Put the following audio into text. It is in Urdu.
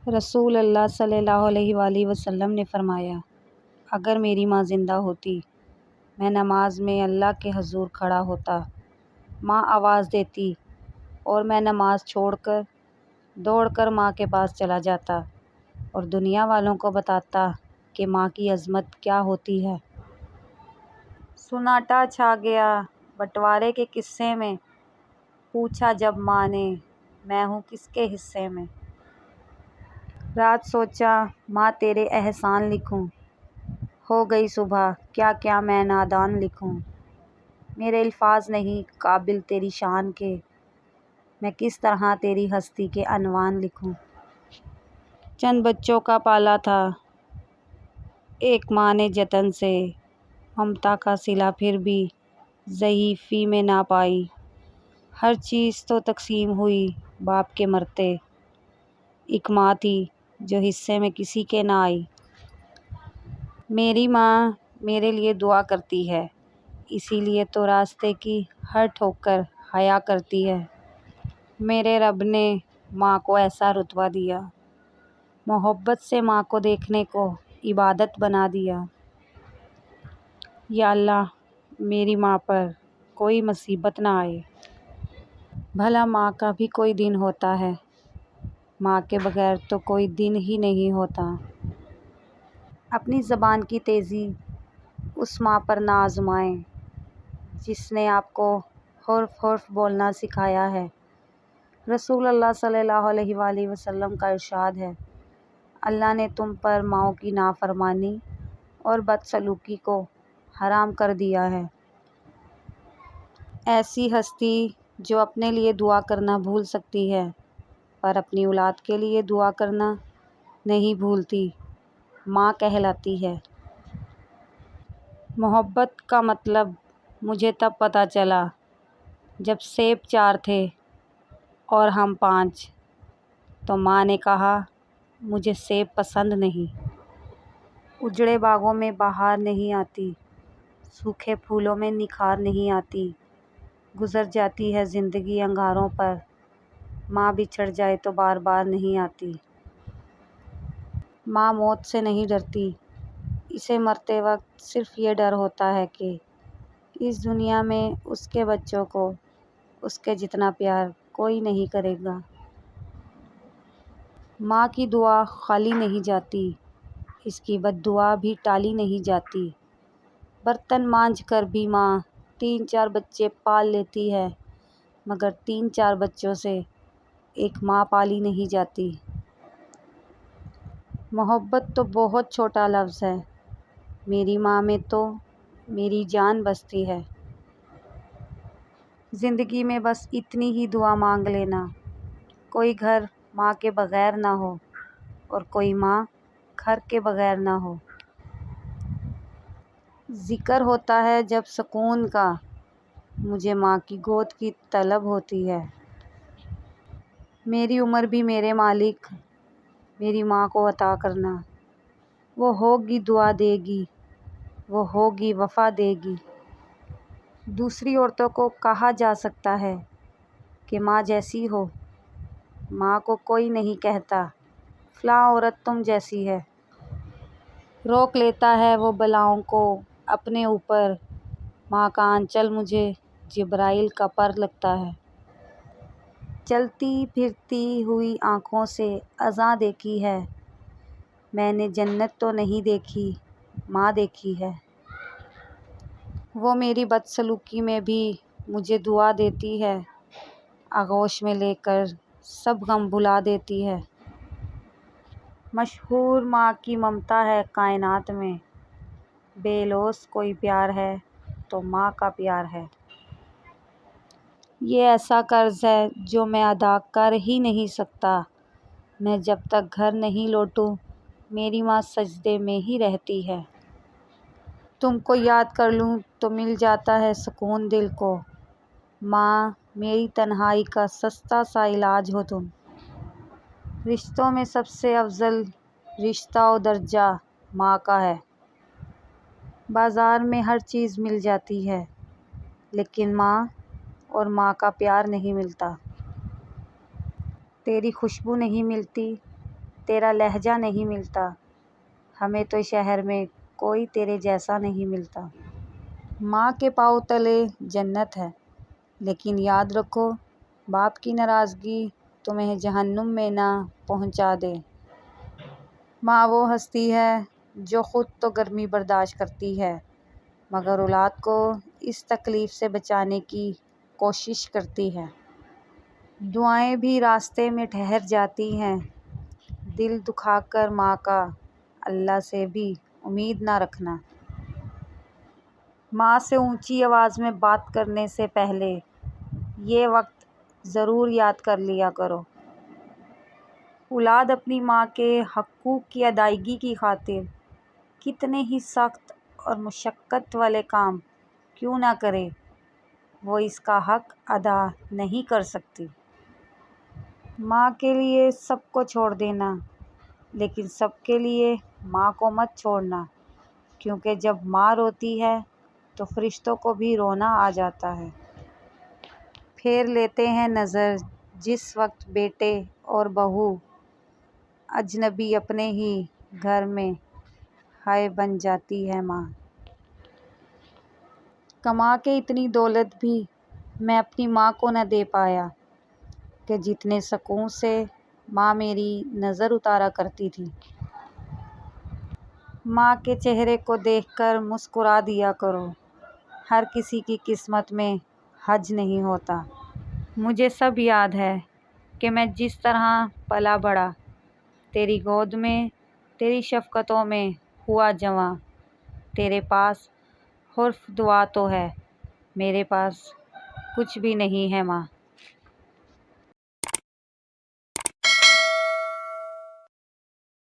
رسول اللہ صلی اللہ علیہ وآلہ وسلم نے فرمایا، اگر میری ماں زندہ ہوتی، میں نماز میں اللہ کے حضور کھڑا ہوتا، ماں آواز دیتی اور میں نماز چھوڑ کر دوڑ کر ماں کے پاس چلا جاتا اور دنیا والوں کو بتاتا کہ ماں کی عظمت کیا ہوتی ہے۔ سناٹا چھا گیا بٹوارے کے قصے میں، پوچھا جب ماں نے میں ہوں کس کے حصے میں۔ رات سوچا ماں تیرے احسان لکھوں، ہو گئی صبح کیا کیا میں نادان لکھوں۔ میرے الفاظ نہیں قابل تیری شان کے، میں کس طرح تیری ہستی کے عنوان لکھوں۔ چند بچوں کا پالا تھا ایک ماں نے جتن سے، ممتا کا صلہ پھر بھی ضعیفی میں نہ پائی۔ ہر چیز تو تقسیم ہوئی باپ کے مرتے، ایک ماں تھی جو حصے میں کسی کے نہ آئی۔ میری ماں میرے لیے دعا کرتی ہے، اسی لیے تو راستے کی ہر ٹھوکر حیا کرتی ہے۔ میرے رب نے ماں کو ایسا رتبہ دیا، محبت سے ماں کو دیکھنے کو عبادت بنا دیا۔ یا اللہ میری ماں پر کوئی مصیبت نہ آئے۔ بھلا ماں کا بھی کوئی دن ہوتا ہے، ماں کے بغیر تو کوئی دن ہی نہیں ہوتا۔ اپنی زبان کی تیزی اس ماں پر نہ آزمائیں جس نے آپ کو حرف حرف بولنا سکھایا ہے۔ رسول اللہ صلی اللہ علیہ وآلہ وسلم کا ارشاد ہے، اللہ نے تم پر ماؤں کی نافرمانی اور بدسلوکی کو حرام کر دیا ہے۔ ایسی ہستی جو اپنے لیے دعا کرنا بھول سکتی ہے پر اپنی اولاد کے لیے دعا کرنا نہیں بھولتی، ماں کہلاتی ہے۔ محبت کا مطلب مجھے تب پتہ چلا جب سیب 4 تھے اور ہم 5، تو ماں نے کہا مجھے سیب پسند نہیں۔ اجڑے باغوں میں بہار نہیں آتی، سوکھے پھولوں میں نکھار نہیں آتی، گزر جاتی ہے زندگی انگاروں پر، ماں بچھڑ جائے تو بار بار نہیں آتی۔ ماں موت سے نہیں ڈرتی، اسے مرتے وقت صرف یہ ڈر ہوتا ہے کہ اس دنیا میں اس کے بچوں کو اس کے جتنا پیار کوئی نہیں کرے گا۔ ماں کی دعا خالی نہیں جاتی، اس کی بد دعا بھی ٹالی نہیں جاتی۔ برتن مانجھ کر بھی ماں 3-4 بچے پال لیتی ہے، مگر 3-4 بچوں سے ایک ماں پالی نہیں جاتی۔ محبت تو بہت چھوٹا لفظ ہے، میری ماں میں تو میری جان بستی ہے۔ زندگی میں بس اتنی ہی دعا مانگ لینا، کوئی گھر ماں کے بغیر نہ ہو اور کوئی ماں گھر کے بغیر نہ ہو۔ ذکر ہوتا ہے جب سکون کا، مجھے ماں کی گود کی طلب ہوتی ہے۔ میری عمر بھی میرے مالک میری ماں کو عطا کرنا، وہ ہوگی دعا دے گی، وہ ہوگی وفا دے گی۔ دوسری عورتوں کو کہا جا سکتا ہے کہ ماں جیسی ہو، ماں کو کوئی نہیں کہتا فلاں عورت تم جیسی ہے۔ روک لیتا ہے وہ بلاؤں کو اپنے اوپر، ماں کا آنچل مجھے جبرائیل کا پر لگتا ہے۔ چلتی پھرتی ہوئی آنکھوں سے اذاں دیکھی ہے، میں نے جنت تو نہیں دیکھی ماں دیکھی ہے۔ وہ میری بدسلوکی میں بھی مجھے دعا دیتی ہے، آغوش میں لے کر سب غم بھلا دیتی ہے۔ مشہور ماں کی ممتا ہے کائنات میں، بے لوث کوئی پیار ہے تو ماں کا پیار ہے۔ یہ ایسا قرض ہے جو میں ادا کر ہی نہیں سکتا، میں جب تک گھر نہیں لوٹوں میری ماں سجدے میں ہی رہتی ہے۔ تم کو یاد کر لوں تو مل جاتا ہے سکون دل کو، ماں میری تنہائی کا سستا سا علاج ہو تم۔ رشتوں میں سب سے افضل رشتہ و درجہ ماں کا ہے۔ بازار میں ہر چیز مل جاتی ہے لیکن ماں اور ماں کا پیار نہیں ملتا۔ تیری خوشبو نہیں ملتی تیرا لہجہ نہیں ملتا، ہمیں تو شہر میں کوئی تیرے جیسا نہیں ملتا۔ ماں کے پاؤں تلے جنت ہے، لیکن یاد رکھو باپ کی ناراضگی تمہیں جہنم میں نہ پہنچا دے۔ ماں وہ ہستی ہے جو خود تو گرمی برداشت کرتی ہے مگر اولاد کو اس تکلیف سے بچانے کی کوشش کرتی ہے۔ دعائیں بھی راستے میں ٹھہر جاتی ہیں، دل دکھا کر ماں کا اللہ سے بھی امید نہ رکھنا۔ ماں سے اونچی آواز میں بات کرنے سے پہلے یہ وقت ضرور یاد کر لیا کرو۔ اولاد اپنی ماں کے حقوق کی ادائیگی کی خاطر کتنے ہی سخت اور مشقت والے کام کیوں نہ کرے، وہ اس کا حق ادا نہیں کر سکتی۔ ماں کے لیے سب کو چھوڑ دینا، لیکن سب کے لیے ماں کو مت چھوڑنا، کیونکہ جب ماں روتی ہے تو فرشتوں کو بھی رونا آ جاتا ہے۔ پھیر لیتے ہیں نظر جس وقت بیٹے اور بہو اجنبی اپنے ہی گھر میں ہائے بن جاتی ہے ماں۔ کما کے اتنی دولت بھی میں اپنی ماں کو نہ دے پایا کہ جتنے سکون سے ماں میری نظر اتارا کرتی تھی۔ ماں کے چہرے کو دیکھ کر مسکرا دیا کرو، ہر کسی کی قسمت میں حج نہیں ہوتا۔ مجھے سب یاد ہے کہ میں جس طرح پلا بڑھا، تیری گود میں، تیری شفقتوں میں ہوا جواں۔ تیرے پاس حرف دعا تو ہے، میرے پاس کچھ بھی نہیں ہے ماں۔